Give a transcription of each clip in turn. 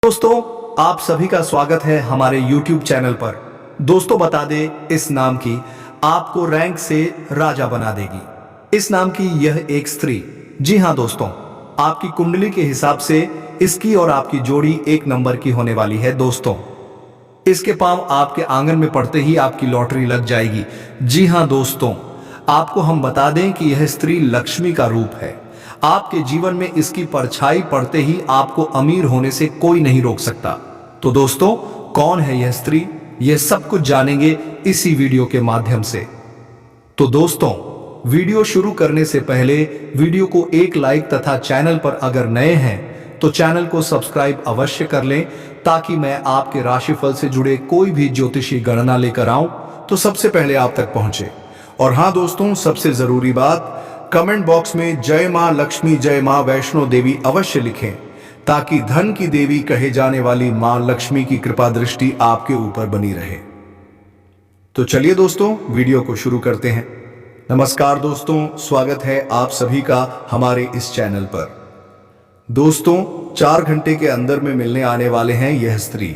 दोस्तों, आप सभी का स्वागत है हमारे YouTube चैनल पर। दोस्तों, बता दें, इस नाम की आपको रैंक से राजा बना देगी। इस नाम की यह एक स्त्री, जी हाँ दोस्तों, आपकी कुंडली के हिसाब से इसकी और आपकी जोड़ी एक नंबर की होने वाली है। दोस्तों, इसके पांव आपके आंगन में पड़ते ही आपकी लॉटरी लग जाएगी। जी हाँ दोस्तों, आपको हम बता दें कि यह स्त्री लक्ष्मी का रूप है। आपके जीवन में इसकी परछाई पड़ते ही आपको अमीर होने से कोई नहीं रोक सकता। तो दोस्तों, कौन है यह स्त्री, यह सब कुछ जानेंगे इसी वीडियो के माध्यम से। तो दोस्तों, वीडियो शुरू करने से पहले वीडियो को एक लाइक तथा चैनल पर अगर नए हैं तो चैनल को सब्सक्राइब अवश्य कर लें, ताकि मैं आपके राशिफल से जुड़े कोई भी ज्योतिषी गणना लेकर आऊं तो सबसे पहले आप तक पहुंचे। और हाँ दोस्तों, सबसे जरूरी बात, कमेंट बॉक्स में जय मां लक्ष्मी, जय मां वैष्णो देवी अवश्य लिखें, ताकि धन की देवी कहे जाने वाली मां लक्ष्मी की कृपा दृष्टि आपके ऊपर बनी रहे। तो चलिए दोस्तों, वीडियो को शुरू करते हैं। नमस्कार दोस्तों, स्वागत है आप सभी का हमारे इस चैनल पर। दोस्तों, 4 घंटे के अंदर में मिलने आने वाले हैं यह स्त्री।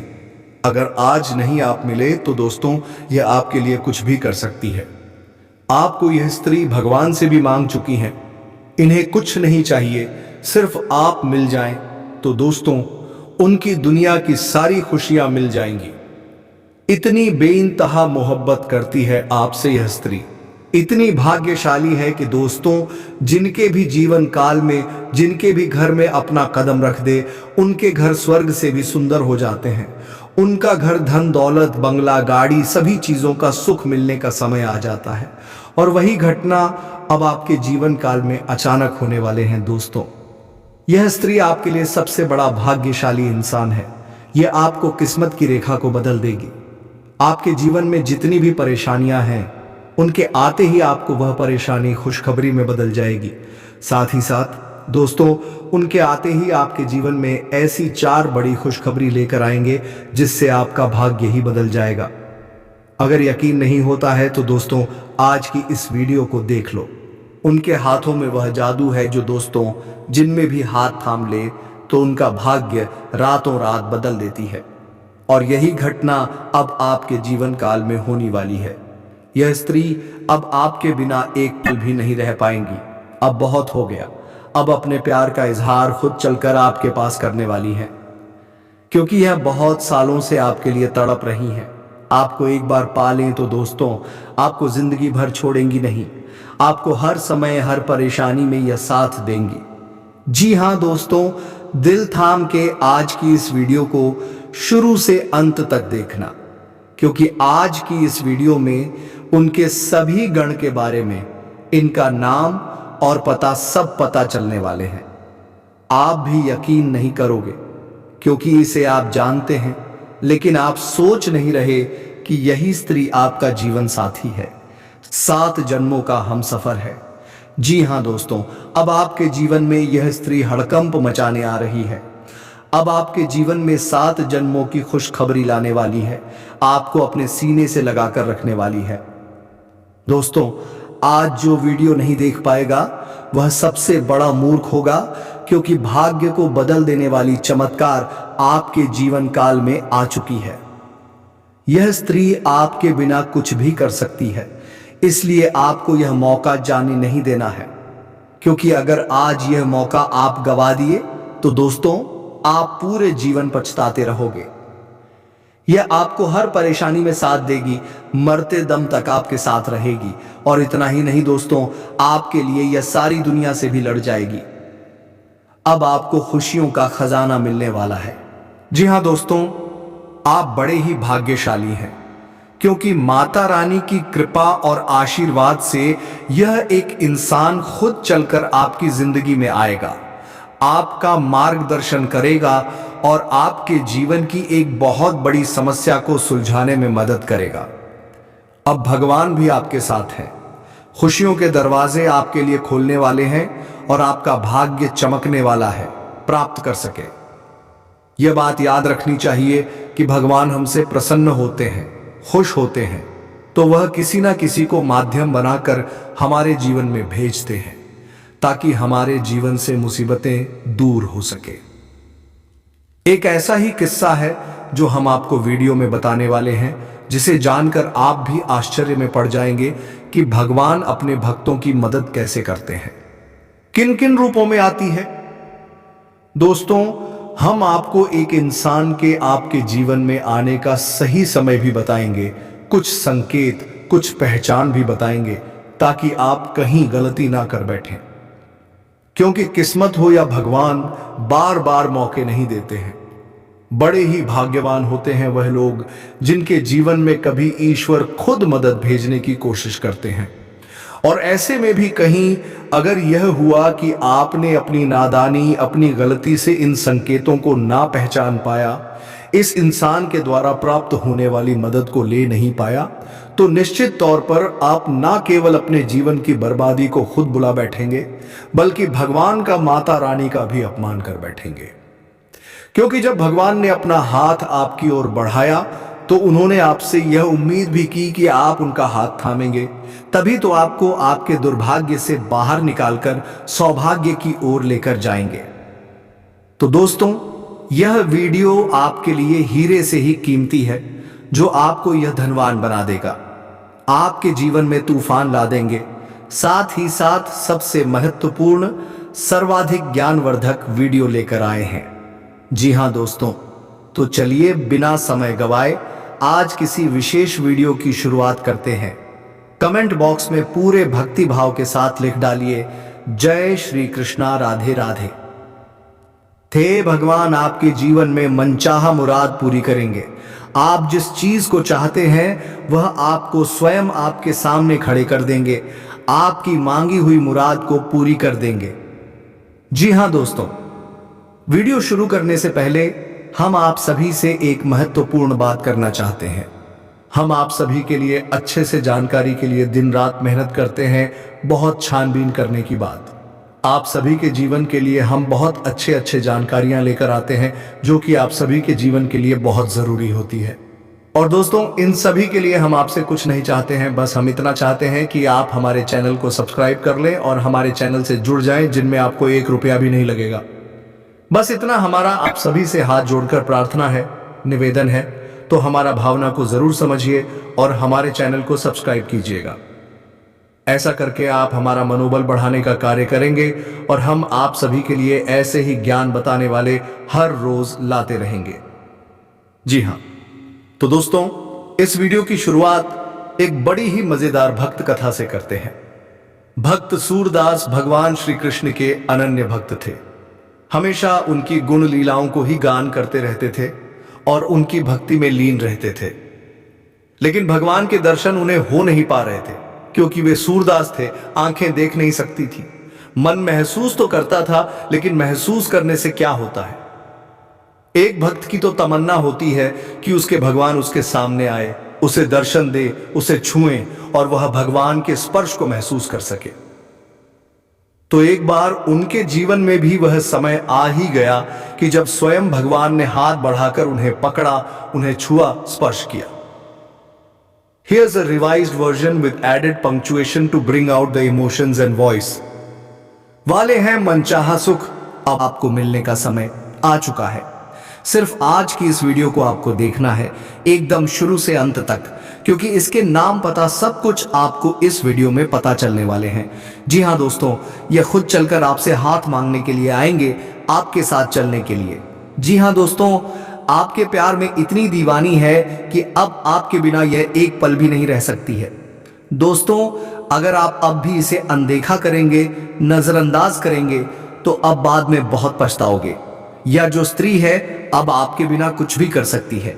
अगर आज नहीं आप मिले तो दोस्तों, यह आपके लिए कुछ भी कर सकती है। आपको यह स्त्री भगवान से भी मांग चुकी हैं। इन्हें कुछ नहीं चाहिए, सिर्फ आप मिल जाएं तो दोस्तों, उनकी दुनिया की सारी खुशियां मिल जाएंगी। इतनी बेइंतहा मोहब्बत करती है आपसे यह स्त्री। इतनी भाग्यशाली है कि दोस्तों, जिनके भी जीवन काल में, जिनके भी घर में अपना कदम रख दे, उनके घर स्वर्ग से भी सुंदर हो जाते हैं। उनका घर धन दौलत, बंगला, गाड़ी, सभी चीजों का सुख मिलने का समय आ जाता है। और वही घटना अब आपके जीवन काल में अचानक होने वाले हैं। दोस्तों, यह स्त्री आपके लिए सबसे बड़ा भाग्यशाली इंसान है। यह आपको किस्मत की रेखा को बदल देगी। आपके जीवन में जितनी भी परेशानियां हैं, उनके आते ही आपको वह परेशानी खुशखबरी में बदल जाएगी। साथ ही साथ दोस्तों, उनके आते ही आपके जीवन में ऐसी 4 बड़ी खुशखबरी लेकर आएंगे जिससे आपका भाग्य ही बदल जाएगा। अगर यकीन नहीं होता है तो दोस्तों, आज की इस वीडियो को देख लो। उनके हाथों में वह जादू है जो दोस्तों, जिनमें भी हाथ थाम ले तो उनका भाग्य रातों रात बदल देती है। और यही घटना अब आपके जीवन काल में होने वाली है। यह स्त्री अब आपके बिना एक पल भी नहीं रह पाएंगी। अब बहुत हो गया। अब अपने प्यार का इजहार खुद चलकर आपके पास करने वाली है, क्योंकि यह बहुत सालों से आपके लिए तड़प रही हैं। आपको एक बार पा लें तो दोस्तों, आपको जिंदगी भर छोड़ेंगी नहीं। आपको हर समय, हर परेशानी में यह साथ देंगी। जी हाँ दोस्तों, दिल थाम के आज की इस वीडियो को शुरू से अंत तक देखना, क्योंकि आज की इस वीडियो में उनके सभी गण के बारे में, इनका नाम और पता सब पता चलने वाले हैं। आप भी यकीन नहीं करोगे, क्योंकि इसे आप जानते हैं, लेकिन आप सोच नहीं रहे कि यही स्त्री आपका जीवन साथी है, 7 जन्मों का हमसफर है। जी हाँ दोस्तों, अब आपके जीवन में यह स्त्री हड़कंप मचाने आ रही है। अब आपके जीवन में 7 जन्मों की खुशखबरी लाने वाली है, आपको अपने सीने से लगाकर रखने वाली है। दोस्तों, आज जो वीडियो नहीं देख पाएगा वह सबसे बड़ा मूर्ख होगा, क्योंकि भाग्य को बदल देने वाली चमत्कार आपके जीवन काल में आ चुकी है। यह स्त्री आपके बिना कुछ भी कर सकती है, इसलिए आपको यह मौका जाने नहीं देना है, क्योंकि अगर आज यह मौका आप गवा दिए तो दोस्तों, आप पूरे जीवन पछताते रहोगे। यह आपको हर परेशानी में साथ देगी, मरते दम तक आपके साथ रहेगी। और इतना ही नहीं दोस्तों, आपके लिए यह सारी दुनिया से भी लड़ जाएगी। अब आपको खुशियों का खजाना मिलने वाला है। जी हाँ दोस्तों, आप बड़े ही भाग्यशाली हैं, क्योंकि माता रानी की कृपा और आशीर्वाद से यह एक इंसान खुद चलकर आपकी जिंदगी में आएगा, आपका मार्गदर्शन करेगा और आपके जीवन की एक बहुत बड़ी समस्या को सुलझाने में मदद करेगा। अब भगवान भी आपके साथ हैं। खुशियों के दरवाजे आपके लिए खोलने वाले हैं और आपका भाग्य चमकने वाला है, प्राप्त कर सके। यह बात याद रखनी चाहिए कि भगवान हमसे प्रसन्न होते हैं, खुश होते हैं, तो वह किसी ना किसी को माध्यम बनाकर हमारे जीवन में भेजते हैं, ताकि हमारे जीवन से मुसीबतें दूर हो सके। एक ऐसा ही किस्सा है जो हम आपको वीडियो में बताने वाले हैं, जिसे जानकर आप भी आश्चर्य में पड़ जाएंगे कि भगवान अपने भक्तों की मदद कैसे करते हैं, किन किन रूपों में आती है। दोस्तों, हम आपको एक इंसान के आपके जीवन में आने का सही समय भी बताएंगे, कुछ संकेत, कुछ पहचान भी बताएंगे, ताकि आप कहीं गलती ना कर बैठें। क्योंकि किस्मत हो या भगवान बार बार मौके नहीं देते हैं। बड़े ही भाग्यवान होते हैं वह लोग जिनके जीवन में कभी ईश्वर खुद मदद भेजने की कोशिश करते हैं। और ऐसे में भी कहीं अगर यह हुआ कि आपने अपनी नादानी, अपनी गलती से इन संकेतों को ना पहचान पाया, इस इंसान के द्वारा प्राप्त होने वाली मदद को ले नहीं पाया, तो निश्चित तौर पर आप ना केवल अपने जीवन की बर्बादी को खुद बुला बैठेंगे, बल्कि भगवान का, माता रानी का भी अपमान कर बैठेंगे। क्योंकि जब भगवान ने अपना हाथ आपकी ओर बढ़ाया तो उन्होंने आपसे यह उम्मीद भी की कि आप उनका हाथ थामेंगे, तभी तो आपको आपके दुर्भाग्य से बाहर निकालकर सौभाग्य की ओर लेकर जाएंगे। तो दोस्तों, यह वीडियो आपके लिए हीरे से ही कीमती है, जो आपको यह धनवान बना देगा, आपके जीवन में तूफान ला देंगे। साथ ही साथ सबसे महत्वपूर्ण, सर्वाधिक ज्ञानवर्धक वीडियो लेकर आए हैं। जी हां दोस्तों, तो चलिए बिना समय गवाए आज किसी विशेष वीडियो की शुरुआत करते हैं। कमेंट बॉक्स में पूरे भक्ति भाव के साथ लिख डालिए, जय श्री कृष्णा, राधे राधे। थे भगवान आपके जीवन में मनचाहा मुराद पूरी करेंगे। आप जिस चीज को चाहते हैं वह आपको स्वयं आपके सामने खड़े कर देंगे, आपकी मांगी हुई मुराद को पूरी कर देंगे। जी हां दोस्तों, वीडियो शुरू करने से पहले हम आप सभी से एक महत्वपूर्ण बात करना चाहते हैं। हम आप सभी के लिए अच्छे से जानकारी के लिए दिन रात मेहनत करते हैं, बहुत छानबीन करने की बात। आप सभी के जीवन के लिए हम बहुत अच्छे जानकारियां लेकर आते हैं, जो कि आप सभी के जीवन के लिए बहुत जरूरी होती है। और दोस्तों, इन सभी के लिए हम आपसे कुछ नहीं चाहते हैं, बस हम इतना चाहते हैं कि आप हमारे चैनल को सब्सक्राइब कर लें और हमारे चैनल से जुड़ जाएं, जिनमें आपको 1 रुपया भी नहीं लगेगा। बस इतना हमारा आप सभी से हाथ जोड़कर प्रार्थना है, निवेदन है। तो हमारा भावना को जरूर समझिए और हमारे चैनल को सब्सक्राइब कीजिएगा। ऐसा करके आप हमारा मनोबल बढ़ाने का कार्य करेंगे और हम आप सभी के लिए ऐसे ही ज्ञान बताने वाले हर रोज लाते रहेंगे। जी हां, तो दोस्तों, इस वीडियो की शुरुआत एक बड़ी ही मजेदार भक्त कथा से करते हैं। भक्त सूरदास भगवान श्री कृष्ण के अनन्य भक्त थे। हमेशा उनकी गुण लीलाओं को ही गान करते रहते थे और उनकी भक्ति में लीन रहते थे। लेकिन भगवान के दर्शन उन्हें हो नहीं पा रहे थे, क्योंकि वे सूरदास थे, आंखें देख नहीं सकती थी। मन महसूस तो करता था, लेकिन महसूस करने से क्या होता है। एक भक्त की तो तमन्ना होती है कि उसके भगवान उसके सामने आए, उसे दर्शन दे, उसे छुएं और वह भगवान के स्पर्श को महसूस कर सके। तो एक बार उनके जीवन में भी वह समय आ ही गया कि जब स्वयं भगवान ने हाथ बढ़ाकर उन्हें पकड़ा, उन्हें छुआ, स्पर्श किया। Here's a revised version with added punctuation to bring out the emotions and voice. वाले हैं मनचाहा सुख, अब आपको मिलने का समय आ चुका है। सिर्फ आज की इस वीडियो को आपको देखना है, एकदम शुरू से अंत तक, क्योंकि इसके नाम पता सब कुछ आपको इस वीडियो में पता चलने वाले हैं। जी हां दोस्तों, यह खुद चलकर आपसे हाथ मांगने के लिए आएंगे, आपके साथ चलने के लिए। जी हां दोस्तों, आपके प्यार में इतनी दीवानी है कि अब आपके बिना यह एक पल भी नहीं रह सकती है। दोस्तों, अगर आप अब भी इसे अनदेखा करेंगे, नजरअंदाज करेंगे, तो अब बाद में बहुत पछताओगे। यह जो स्त्री है अब आपके बिना कुछ भी कर सकती है,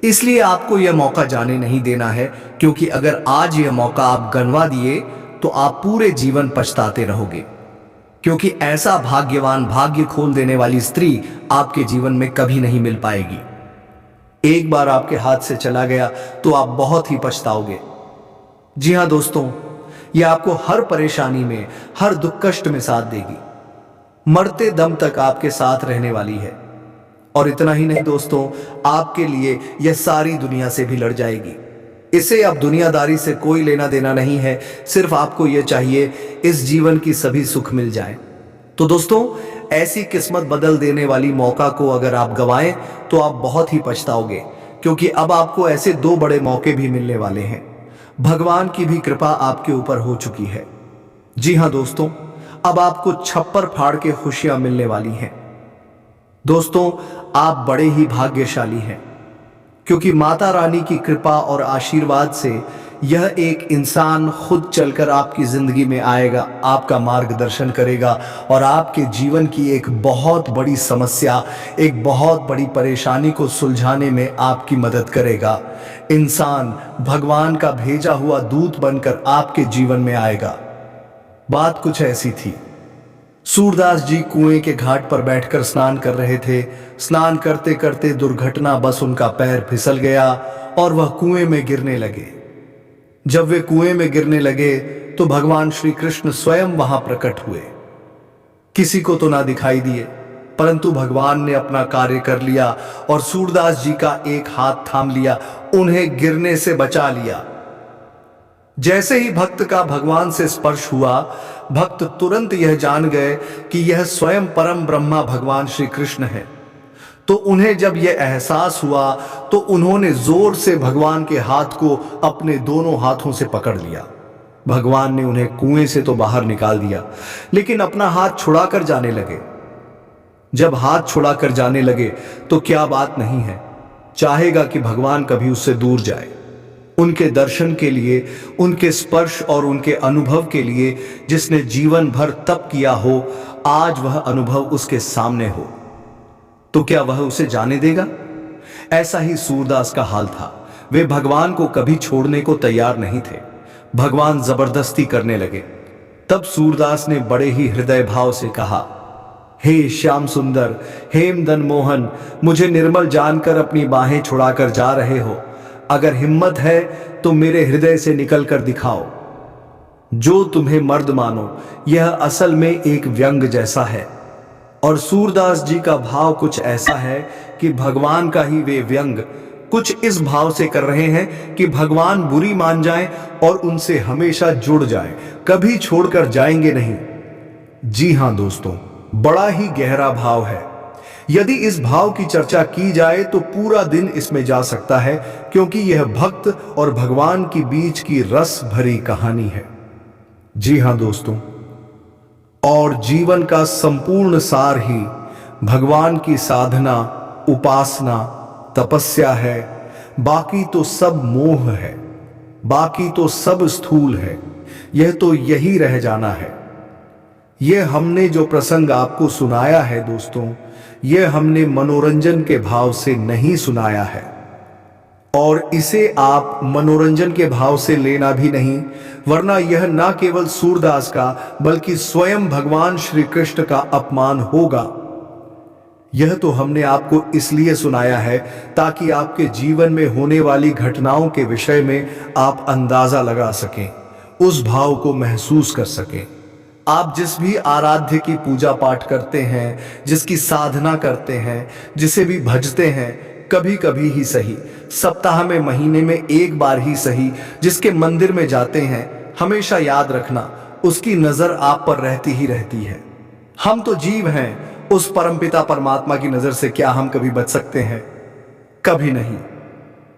इसलिए आपको यह मौका जाने नहीं देना है, क्योंकि अगर आज यह मौका आप गंवा दिए तो आप पूरे जीवन पछताते रहोगे। क्योंकि ऐसा भाग्यवान, भाग्य खोल देने वाली स्त्री आपके जीवन में कभी नहीं मिल पाएगी। एक बार आपके हाथ से चला गया तो आप बहुत ही पछताओगे। जी हां दोस्तों, यह आपको हर परेशानी में, हर दुख कष्ट में साथ देगी, मरते दम तक आपके साथ रहने वाली है। और इतना ही नहीं दोस्तों, आपके लिए यह सारी दुनिया से भी लड़ जाएगी। इसे अब दुनियादारी से कोई लेना देना नहीं है, सिर्फ आपको यह चाहिए इस जीवन की सभी सुख मिल जाए। तो दोस्तों, ऐसी किस्मत बदल देने वाली मौका को अगर आप गंवाएं तो आप बहुत ही पछताओगे, क्योंकि अब आपको ऐसे दो बड़े मौके भी मिलने वाले हैं। भगवान की भी कृपा आपके ऊपर हो चुकी है। जी हाँ दोस्तों, अब आपको छप्पर फाड़ के खुशियां मिलने वाली हैं। दोस्तों, आप बड़े ही भाग्यशाली हैं, क्योंकि माता रानी की कृपा और आशीर्वाद से यह एक इंसान खुद चलकर आपकी जिंदगी में आएगा, आपका मार्गदर्शन करेगा और आपके जीवन की एक बहुत बड़ी समस्या, एक बहुत बड़ी परेशानी को सुलझाने में आपकी मदद करेगा। इंसान भगवान का भेजा हुआ दूत बनकर आपके जीवन में आएगा। बात कुछ ऐसी थी। सूरदास जी कुएं के घाट पर बैठकर स्नान कर रहे थे। स्नान करते करते दुर्घटना बस उनका पैर फिसल गया और वह कुएं में गिरने लगे। जब वे कुएं में गिरने लगे तो भगवान श्री कृष्ण स्वयं वहां प्रकट हुए। किसी को तो ना दिखाई दिए, परंतु भगवान ने अपना कार्य कर लिया और सूरदास जी का एक हाथ थाम लिया, उन्हें गिरने से बचा लिया। जैसे ही भक्त का भगवान से स्पर्श हुआ, भक्त तुरंत यह जान गए कि यह स्वयं परम ब्रह्मा भगवान श्री कृष्ण है। तो उन्हें जब यह एहसास हुआ तो उन्होंने जोर से भगवान के हाथ को अपने दोनों हाथों से पकड़ लिया। भगवान ने उन्हें कुएं से तो बाहर निकाल दिया, लेकिन अपना हाथ छुड़ाकर जाने लगे। जब हाथ छुड़ाकर जाने लगे तो क्या बात नहीं है, चाहेगा कि भगवान कभी उससे दूर जाए। उनके दर्शन के लिए, उनके स्पर्श और उनके अनुभव के लिए जिसने जीवन भर तप किया हो, आज वह अनुभव उसके सामने हो, तो क्या वह उसे जाने देगा? ऐसा ही सूरदास का हाल था। वे भगवान को कभी छोड़ने को तैयार नहीं थे। भगवान जबरदस्ती करने लगे। तब सूरदास ने बड़े ही हृदय भाव से कहा, हे श्याम सुंदर, हे मदन मोहन, मुझे निर्मल जानकर अपनी बाहें छुड़ाकर जा रहे हो। अगर हिम्मत है तो मेरे हृदय से निकल कर दिखाओ। जो तुम्हें मर्द मानो, यह असल में एक व्यंग जैसा है। और सूरदास जी का भाव कुछ ऐसा है कि भगवान का ही वे व्यंग कुछ इस भाव से कर रहे हैं कि भगवान बुरी मान जाएं और उनसे हमेशा जुड़ जाएं, कभी छोड़कर जाएंगे नहीं। जी हां दोस्तों, बड़ा ही गहरा भाव है। यदि इस भाव की चर्चा की जाए तो पूरा दिन इसमें जा सकता है, क्योंकि यह भक्त और भगवान के बीच की रस भरी कहानी है। जी हां दोस्तों, और जीवन का संपूर्ण सार ही भगवान की साधना, उपासना, तपस्या है। बाकी तो सब मोह है, बाकी तो सब स्थूल है। यह तो यही रह जाना है। यह हमने जो प्रसंग आपको सुनाया है दोस्तों, यह हमने मनोरंजन के भाव से नहीं सुनाया है, और इसे आप मनोरंजन के भाव से लेना भी नहीं, वरना यह ना केवल सूरदास का बल्कि स्वयं भगवान श्री कृष्ण का अपमान होगा। यह तो हमने आपको इसलिए सुनाया है ताकि आपके जीवन में होने वाली घटनाओं के विषय में आप अंदाजा लगा सकें, उस भाव को महसूस कर सकें। आप जिस भी आराध्य की पूजा पाठ करते हैं, जिसकी साधना करते हैं, जिसे भी भजते हैं, कभी कभी ही सही, सप्ताह में, महीने में एक बार ही सही, जिसके मंदिर में जाते हैं, हमेशा याद रखना उसकी नजर आप पर रहती ही रहती है। हम तो जीव हैं, उस परमपिता परमात्मा की नजर से क्या हम कभी बच सकते हैं? कभी नहीं।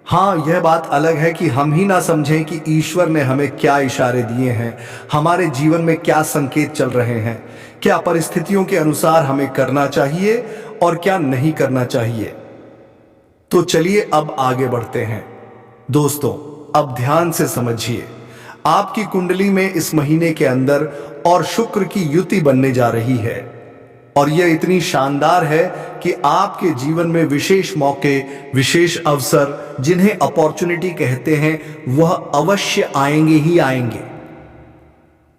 हाँ, यह बात अलग है कि हम ही ना समझें कि ईश्वर ने हमें क्या इशारे दिए हैं, हमारे जीवन में क्या संकेत चल रहे हैं, क्या परिस्थितियों के अनुसार हमें करना चाहिए और क्या नहीं करना चाहिए। तो चलिए अब आगे बढ़ते हैं। दोस्तों, अब ध्यान से समझिए। आपकी कुंडली में इस महीने के अंदर और शुक्र की युति बनने जा रही है, और यह इतनी शानदार है कि आपके जीवन में विशेष मौके, विशेष अवसर, जिन्हें अपॉर्चुनिटी कहते हैं, वह अवश्य आएंगे ही आएंगे।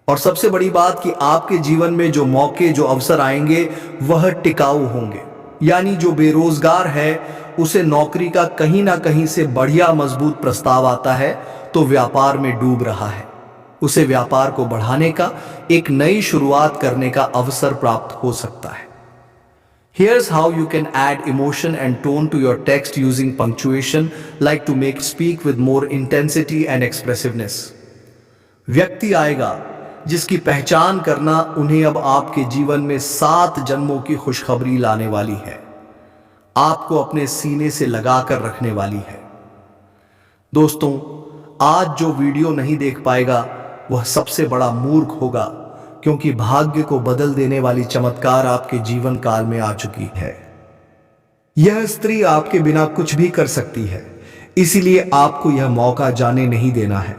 और सबसे बड़ी बात कि आपके जीवन में जो मौके, जो अवसर आएंगे, वह टिकाऊ होंगे। यानी जो बेरोजगार है, उसे नौकरी का कहीं ना कहीं से बढ़िया मजबूत प्रस्ताव आता है तो व्यापार में डूब रहा है, उसे व्यापार को बढ़ाने का, एक नई शुरुआत करने का अवसर प्राप्त हो सकता है। Here's how you can add emotion and tone to your text using punctuation, like to make speak with more intensity and expressiveness. व्यक्ति आएगा जिसकी पहचान करना उन्हें अब आपके जीवन में 7 जन्मों की खुशखबरी लाने वाली है, आपको अपने सीने से लगाकर रखने वाली है। दोस्तों, आज जो वीडियो नहीं देख पाएगा वह सबसे बड़ा मूर्ख होगा, क्योंकि भाग्य को बदल देने वाली चमत्कार आपके जीवन काल में आ चुकी है। यह स्त्री आपके बिना कुछ भी कर सकती है, इसीलिए आपको यह मौका जाने नहीं देना है,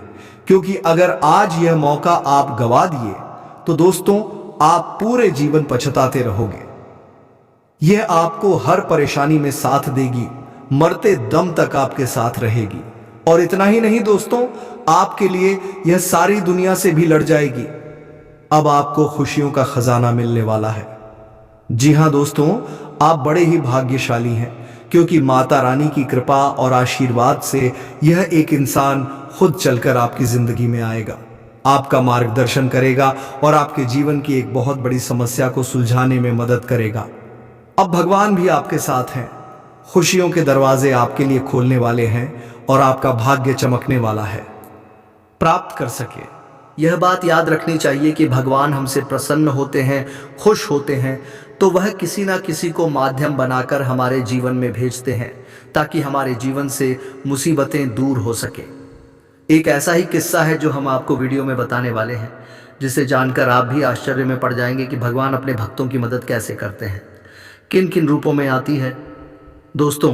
क्योंकि अगर आज यह मौका आप गवा दिए तो दोस्तों आप पूरे जीवन पछताते रहोगे। यह आपको हर परेशानी में साथ देगी, मरते दम तक आपके साथ रहेगी। और इतना ही नहीं दोस्तों, आपके लिए यह सारी दुनिया से भी लड़ जाएगी। अब आपको खुशियों का खजाना मिलने वाला है। जी हां दोस्तों, आप बड़े ही भाग्यशाली हैं, क्योंकि माता रानी की कृपा और आशीर्वाद से यह एक इंसान खुद चलकर आपकी जिंदगी में आएगा, आपका मार्गदर्शन करेगा और आपके जीवन की एक बहुत बड़ी समस्या को सुलझाने में मदद करेगा। अब भगवान भी आपके साथ हैं, खुशियों के दरवाजे आपके लिए खोलने वाले हैं और आपका भाग्य चमकने वाला है। प्राप्त कर सके, यह बात याद रखनी चाहिए कि भगवान हमसे प्रसन्न होते हैं, खुश होते हैं, तो वह किसी ना किसी को माध्यम बनाकर हमारे जीवन में भेजते हैं, ताकि हमारे जीवन से मुसीबतें दूर हो सके। एक ऐसा ही किस्सा है जो हम आपको वीडियो में बताने वाले हैं, जिसे जानकर आप भी आश्चर्य में पड़ जाएंगे कि भगवान अपने भक्तों की मदद कैसे करते हैं, किन किन रूपों में आती है। दोस्तों,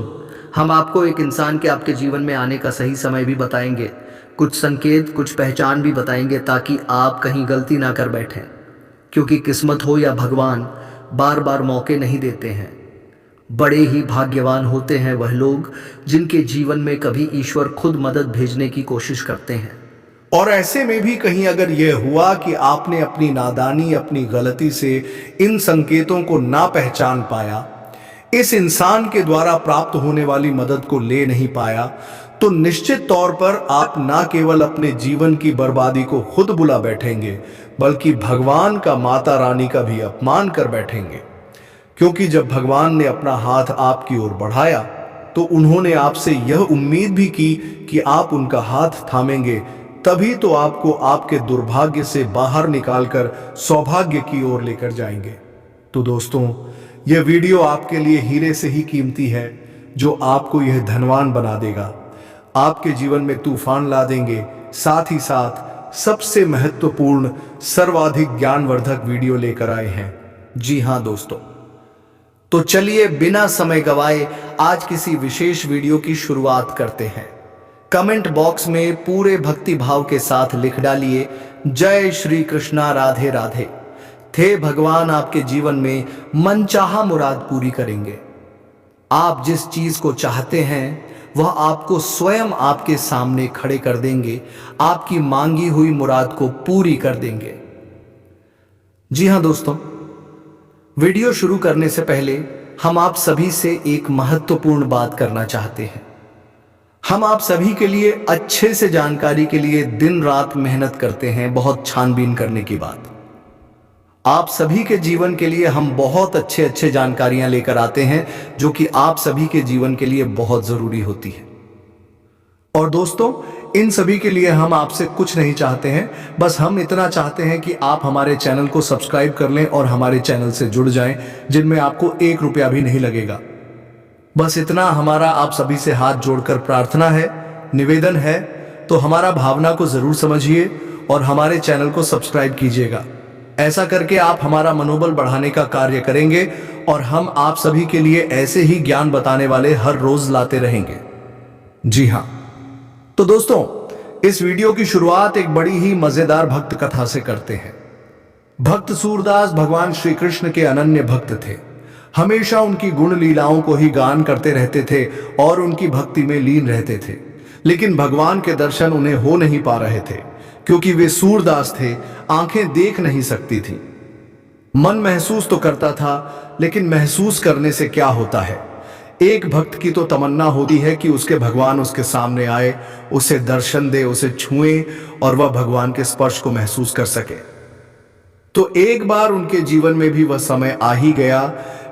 हम आपको एक इंसान के आपके जीवन में आने का सही समय भी बताएंगे, कुछ संकेत, कुछ पहचान भी बताएंगे, ताकि आप कहीं गलती ना कर बैठें, क्योंकि किस्मत हो या भगवान बार बार मौके नहीं देते हैं। बड़े ही भाग्यवान होते हैं वह लोग जिनके जीवन में कभी ईश्वर खुद मदद भेजने की कोशिश करते हैं। और ऐसे में भी कहीं अगर यह हुआ कि आपने अपनी नादानी, अपनी गलती से इन संकेतों को ना पहचान पाया, इस इंसान के द्वारा प्राप्त होने वाली मदद को ले नहीं पाया, तो निश्चित तौर पर आप ना केवल अपने जीवन की बर्बादी को खुद बुला बैठेंगे, बल्कि भगवान का, माता रानी का भी अपमान कर बैठेंगे। क्योंकि जब भगवान ने अपना हाथ आपकी ओर बढ़ाया तो उन्होंने आपसे यह उम्मीद भी की कि आप उनका हाथ थामेंगे, तभी तो आपको आपके दुर्भाग्य से बाहर निकालकर सौभाग्य की ओर लेकर जाएंगे। तो दोस्तों, यह वीडियो आपके लिए हीरे से ही कीमती है, जो आपको यह धनवान बना देगा, आपके जीवन में तूफान ला देंगे। साथ ही साथ सबसे महत्वपूर्ण, सर्वाधिक ज्ञानवर्धक वीडियो लेकर आए हैं। जी हां दोस्तों, तो चलिए बिना समय गवाए आज किसी विशेष वीडियो की शुरुआत करते हैं। कमेंट बॉक्स में पूरे भक्ति भाव के साथ लिख डालिए, जय श्री कृष्णा, राधे राधे। थे भगवान आपके जीवन में मनचाहा मुराद पूरी करेंगे। आप जिस चीज को चाहते हैं वह आपको स्वयं आपके सामने खड़े कर देंगे, आपकी मांगी हुई मुराद को पूरी कर देंगे। जी हां दोस्तों, वीडियो शुरू करने से पहले हम आप सभी से एक महत्वपूर्ण बात करना चाहते हैं। हम आप सभी के लिए अच्छे से जानकारी के लिए दिन रात मेहनत करते हैं, बहुत छानबीन करने की बात। आप सभी के जीवन के लिए हम बहुत अच्छे जानकारियां लेकर आते हैं, जो कि आप सभी के जीवन के लिए बहुत जरूरी होती है। और दोस्तों, इन सभी के लिए हम आपसे कुछ नहीं चाहते हैं, बस हम इतना चाहते हैं कि आप हमारे चैनल को सब्सक्राइब कर लें और हमारे चैनल से जुड़ जाएं, जिनमें आपको 1 रुपया भी नहीं लगेगा। बस इतना हमारा आप सभी से हाथ जोड़कर प्रार्थना है, निवेदन है। तो हमारा भावना को जरूर समझिए और हमारे चैनल को सब्सक्राइब कीजिएगा। ऐसा करके आप हमारा मनोबल बढ़ाने का कार्य करेंगे और हम आप सभी के लिए ऐसे ही ज्ञान बताने वाले हर रोज लाते रहेंगे। जी हाँ, तो दोस्तों, इस वीडियो की शुरुआत एक बड़ी ही मजेदार भक्त कथा से करते हैं। भक्त सूरदास भगवान श्री कृष्ण के अनन्य भक्त थे। हमेशा उनकी गुण लीलाओं को ही गान करते रहते थे और उनकी भक्ति में लीन रहते थे। लेकिन भगवान के दर्शन उन्हें हो नहीं पा रहे थे, क्योंकि वे सूरदास थे, आंखें देख नहीं सकती थी। मन महसूस तो करता था, लेकिन महसूस करने से क्या होता है। एक भक्त की तो तमन्ना होती है कि उसके भगवान उसके सामने आए, उसे दर्शन दे, उसे छुए और वह भगवान के स्पर्श को महसूस कर सके। तो एक बार उनके जीवन में भी वह समय आ ही गया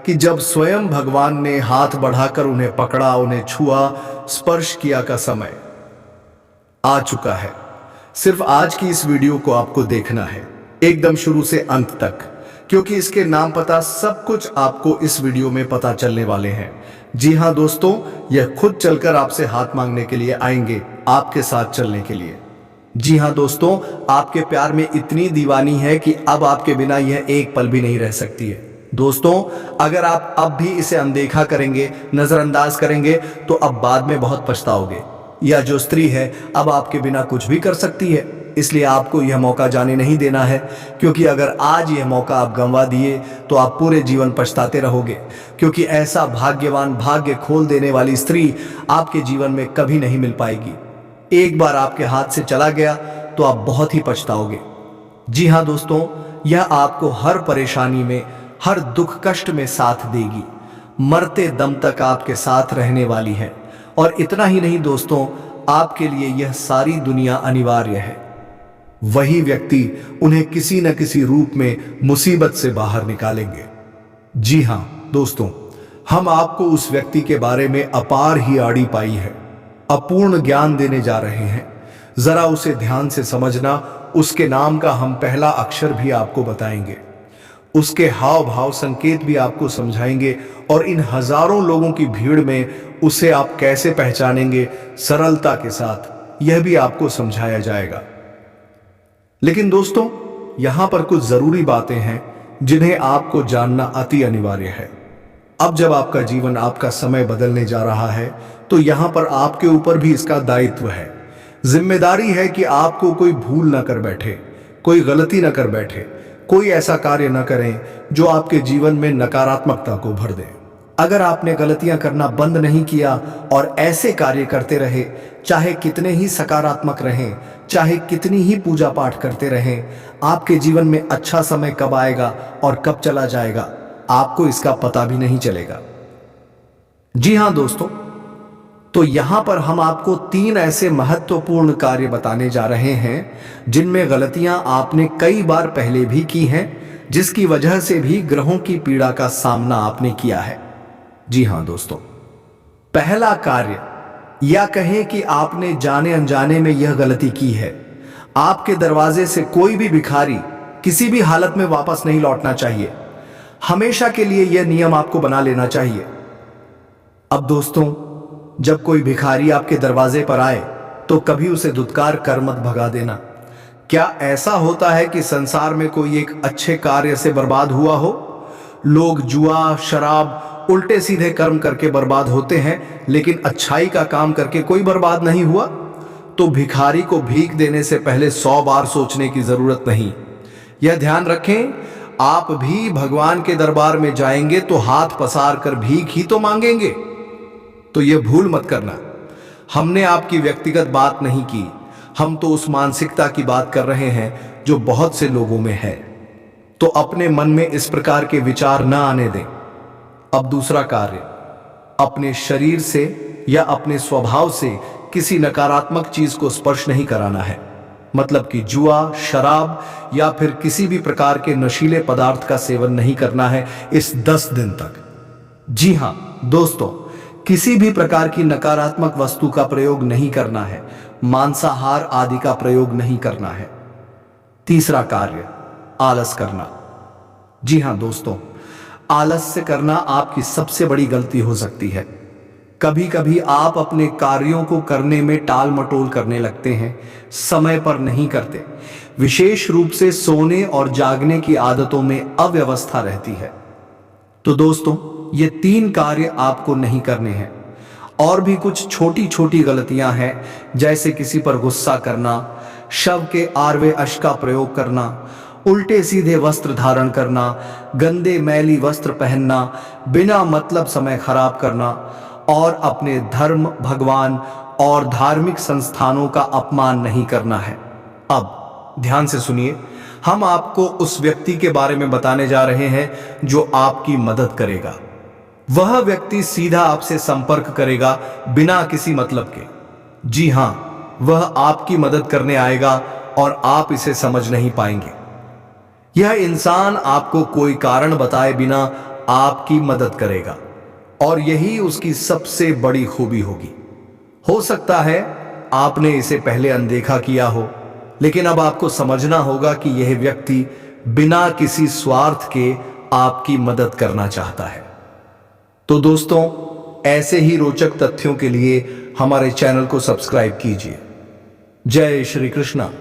कि जब स्वयं भगवान ने हाथ बढ़ाकर उन्हें पकड़ा, उन्हें छुआ, स्पर्श किया का समय आ चुका है। सिर्फ आज की इस वीडियो को आपको देखना है। एकदम शुरू से अंत तक, क्योंकि इसके नाम पता सब कुछ आपको इस वीडियो में पता चलने वाले हैं। जी हाँ दोस्तों, यह खुद चलकर आपसे हाथ मांगने के लिए आएंगे, आपके साथ चलने के लिए। जी हाँ दोस्तों, आपके प्यार में इतनी दीवानी है कि अब आपके बिना यह एक पल भी नहीं रह सकती है। दोस्तों, अगर आप अब भी इसे अनदेखा करेंगे, नजरअंदाज करेंगे, तो अब बाद में बहुत पछताओगे। यह जो स्त्री है अब आपके बिना कुछ भी कर सकती है, इसलिए आपको यह मौका जाने नहीं देना है, क्योंकि अगर आज यह मौका आप गंवा दिए तो आप पूरे जीवन पछताते रहोगे, क्योंकि ऐसा भाग्यवान, भाग्य खोल देने वाली स्त्री आपके जीवन में कभी नहीं मिल पाएगी। एक बार आपके हाथ से चला गया तो आप बहुत ही पछताओगे। जी हाँ दोस्तों, यह आपको हर परेशानी में, हर दुख कष्ट में साथ देगी, मरते दम तक आपके साथ रहने वाली है। और इतना ही नहीं दोस्तों, आपके लिए यह सारी दुनिया अनिवार्य है। वही व्यक्ति उन्हें किसी न किसी रूप में मुसीबत से बाहर निकालेंगे। जी हाँ दोस्तों, हम आपको उस व्यक्ति के बारे में अपार ही आड़ी पाई है, अपूर्ण ज्ञान देने जा रहे हैं। जरा उसे ध्यान से समझना। उसके नाम का हम पहला अक्षर भी आपको बताएंगे, उसके हाव भाव संकेत भी आपको समझाएंगे, और इन हजारों लोगों की भीड़ में उसे आप कैसे पहचानेंगे सरलता के साथ, यह भी आपको समझाया जाएगा। लेकिन दोस्तों, यहां पर कुछ जरूरी बातें हैं जिन्हें आपको जानना अति अनिवार्य है। अब जब आपका जीवन, आपका समय बदलने जा रहा है, तो यहां पर आपके ऊपर भी इसका दायित्व है, जिम्मेदारी है कि आपको कोई भूल न कर बैठे, कोई गलती न कर बैठे, कोई ऐसा कार्य न करें जो आपके जीवन में नकारात्मकता को भर दे। अगर आपने गलतियां करना बंद नहीं किया और ऐसे कार्य करते रहे, चाहे कितने ही सकारात्मक रहें, चाहे कितनी ही पूजा पाठ करते रहें, आपके जीवन में अच्छा समय कब आएगा और कब चला जाएगा, आपको इसका पता भी नहीं चलेगा। जी हां दोस्तों, तो यहां पर हम आपको 3 ऐसे महत्वपूर्ण कार्य बताने जा रहे हैं जिनमें गलतियां आपने कई बार पहले भी की हैं, जिसकी वजह से भी ग्रहों की पीड़ा का सामना आपने किया है। जी हां दोस्तों, पहला कार्य, या कहें कि आपने जाने अनजाने में यह गलती की है, आपके दरवाजे से कोई भी भिखारी किसी भी हालत में वापस नहीं लौटना चाहिए। हमेशा के लिए यह नियम आपको बना लेना चाहिए। अब दोस्तों, जब कोई भिखारी आपके दरवाजे पर आए तो कभी उसे धुतकार कर मत भगा देना। क्या ऐसा होता है कि संसार में कोई एक अच्छे कार्य से बर्बाद हुआ हो? लोग जुआ, शराब, उल्टे सीधे कर्म करके बर्बाद होते हैं, लेकिन अच्छाई का काम करके कोई बर्बाद नहीं हुआ। तो भिखारी को भीख देने से पहले 100 बार सोचने की जरूरत नहीं। यह ध्यान रखें, आप भी भगवान के दरबार में जाएंगे तो हाथ पसार कर भीख ही तो मांगेंगे। तो यह भूल मत करना। हमने आपकी व्यक्तिगत बात नहीं की, हम तो उस मानसिकता की बात कर रहे हैं जो बहुत से लोगों में है। तो अपने मन में इस प्रकार के विचार न आने दें। अब दूसरा कार्य, अपने शरीर से या अपने स्वभाव से किसी नकारात्मक चीज को स्पर्श नहीं कराना है। मतलब कि जुआ, शराब या फिर किसी भी प्रकार के नशीले पदार्थ का सेवन नहीं करना है इस 10 दिन तक। जी हां दोस्तों, किसी भी प्रकार की नकारात्मक वस्तु का प्रयोग नहीं करना है, मांसाहार आदि का प्रयोग नहीं करना है। तीसरा कार्य, आलस करना। जी हां दोस्तों, आलस्य करना आपकी सबसे बड़ी गलती हो सकती है। कभी कभी आप अपने कार्यों को करने में टाल मटोल करने लगते हैं, समय पर नहीं करते। विशेष रूप से सोने और जागने की आदतों में अव्यवस्था रहती है। तो दोस्तों, ये 3 कार्य आपको नहीं करने हैं। और भी कुछ छोटी छोटी गलतियां हैं, जैसे किसी पर गुस्सा करना, शव के आरवे अश का प्रयोग करना, उल्टे सीधे वस्त्र धारण करना, गंदे मैली वस्त्र पहनना, बिना मतलब समय खराब करना, और अपने धर्म, भगवान और धार्मिक संस्थानों का अपमान नहीं करना है। अब ध्यान से सुनिए, हम आपको उस व्यक्ति के बारे में बताने जा रहे हैं जो आपकी मदद करेगा। वह व्यक्ति सीधा आपसे संपर्क करेगा बिना किसी मतलब के। जी हां, वह आपकी मदद करने आएगा और आप इसे समझ नहीं पाएंगे। यह इंसान आपको कोई कारण बताए बिना आपकी मदद करेगा, और यही उसकी सबसे बड़ी खूबी होगी। हो सकता है आपने इसे पहले अनदेखा किया हो, लेकिन अब आपको समझना होगा कि यह व्यक्ति बिना किसी स्वार्थ के आपकी मदद करना चाहता है। तो दोस्तों, ऐसे ही रोचक तथ्यों के लिए हमारे चैनल को सब्सक्राइब कीजिए। जय श्री कृष्णा।